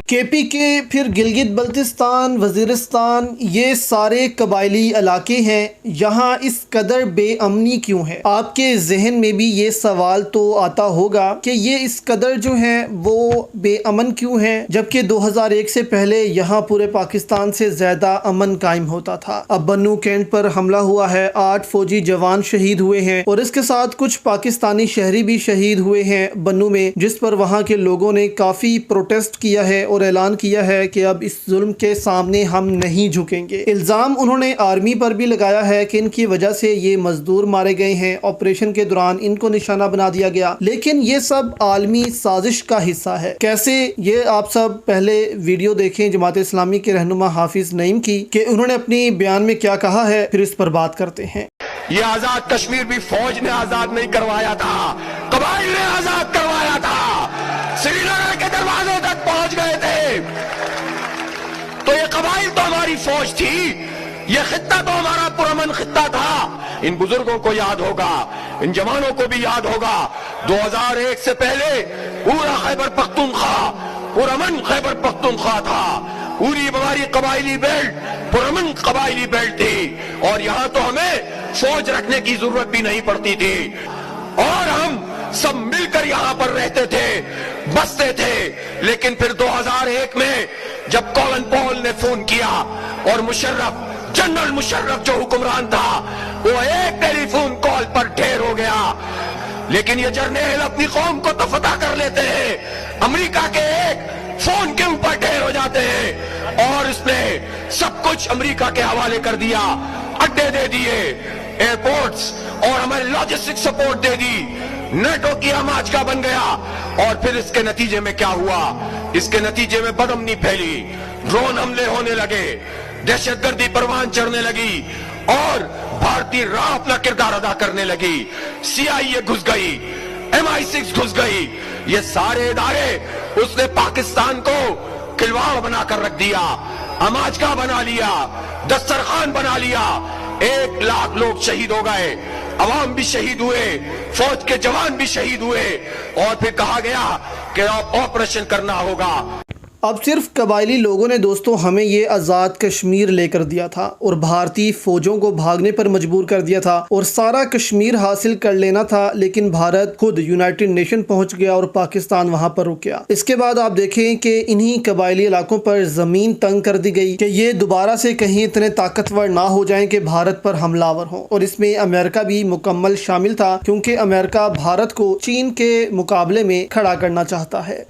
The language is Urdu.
کے کے پھر گلگت بلتستان، وزیرستان، یہ سارے قبائلی علاقے ہیں، یہاں اس قدر بے امنی کیوں ہے؟ آپ کے ذہن میں بھی یہ سوال تو آتا ہوگا کہ یہ اس قدر جو ہیں وہ بے امن کیوں ہیں، جبکہ 2001 سے پہلے یہاں پورے پاکستان سے زیادہ امن قائم ہوتا تھا۔ اب بنو کینٹ پر حملہ ہوا ہے، 8 فوجی جوان شہید ہوئے ہیں اور اس کے ساتھ کچھ پاکستانی شہری بھی شہید ہوئے ہیں بنو میں، جس پر وہاں کے لوگوں نے کافی پروٹیسٹ کیا ہے اور اعلان کیا ہے کہ اب اس ظلم کے سامنے ہم نہیں جھکیں گے۔ الزام انہوں نے آرمی پر بھی لگایا ہے کہ ان کی وجہ سے یہ مزدور مارے گئے ہیں، آپریشن کے دوران ان کو نشانہ بنا دیا گیا، لیکن یہ سب عالمی سازش کا حصہ ہے۔ کیسے؟ یہ آپ سب پہلے ویڈیو دیکھیں جماعت اسلامی کے رہنما حافظ نعیم کی کہ انہوں نے اپنی بیان میں کیا کہا ہے، پھر اس پر بات کرتے ہیں۔ یہ آزاد کشمیر بھی فوج نے آزاد نہیں کروایا تھا، قبائل نے آزاد کروایا تھا، سری نگر کے دروازوں تک پہنچ گئے تھے، تو یہ قبائل تو ہماری فوج تھی، یہ خطہ تو ہمارا پرامن خطہ تھا۔ ان بزرگوں کو یاد ہوگا، ان جوانوں کو بھی یاد ہوگا، 2001 سے پہلے پورا خیبر پختونخوا پرامن خیبر پختونخوا تھا، پوری ہماری قبائلی بیلٹ پرامن قبائلی بیلٹ تھی، اور یہاں تو ہمیں فوج رکھنے کی ضرورت بھی نہیں پڑتی تھی، اور ہم سب مل کر یہاں پر رہتے تھے، بستے تھے۔ لیکن پھر 2001 میں جب کولن پول نے فون کیا اور مشرف، جنرل مشرف جو حکمران تھا، وہ ایک ٹیلی فون کال پر ڈھیر ہو گیا۔ لیکن یہ جرنیل اپنی قوم کو تو فتح کر لیتے ہیں، امریکہ کے ایک فون کے اوپر ڈھیر ہو جاتے ہیں، اور اس نے سب کچھ امریکہ کے حوالے کر دیا، اڈے دے دیے، ایئرپورٹس اور ہمارے لاجسٹک سپورٹ دے دی، نیٹو کی ہماجگاہ بن گیا۔ اور پھر اس کے نتیجے میں کیا ہوا؟ اس کے نتیجے میں بدامنی پھیلی، ڈرون حملے ہونے لگے، دہشت گردی پروان چڑھنے لگی، اور بھارتی راہ اپنا کردار ادا کرنے لگی، CIA گھس گئی، MI6 گھس گئی، یہ سارے ادارے اس نے پاکستان کو کھلواڑ بنا کر رکھ دیا، ہماجگاہ بنا لیا، دسترخوان بنا لیا۔ 1 لاکھ لوگ شہید ہو گئے، عوام بھی شہید ہوئے، فوج کے جوان بھی شہید ہوئے، اور پھر کہا گیا کہ اب آپریشن کرنا ہوگا۔ اب صرف قبائلی لوگوں نے دوستوں ہمیں یہ آزاد کشمیر لے کر دیا تھا اور بھارتی فوجوں کو بھاگنے پر مجبور کر دیا تھا اور سارا کشمیر حاصل کر لینا تھا، لیکن بھارت خود یونائٹڈ نیشن پہنچ گیا اور پاکستان وہاں پر رک گیا۔ اس کے بعد آپ دیکھیں کہ انہی قبائلی علاقوں پر زمین تنگ کر دی گئی کہ یہ دوبارہ سے کہیں اتنے طاقتور نہ ہو جائیں کہ بھارت پر حملہ آور ہوں، اور اس میں امریکہ بھی مکمل شامل تھا، کیونکہ امریکہ بھارت کو چین کے مقابلے میں کھڑا کرنا چاہتا ہے۔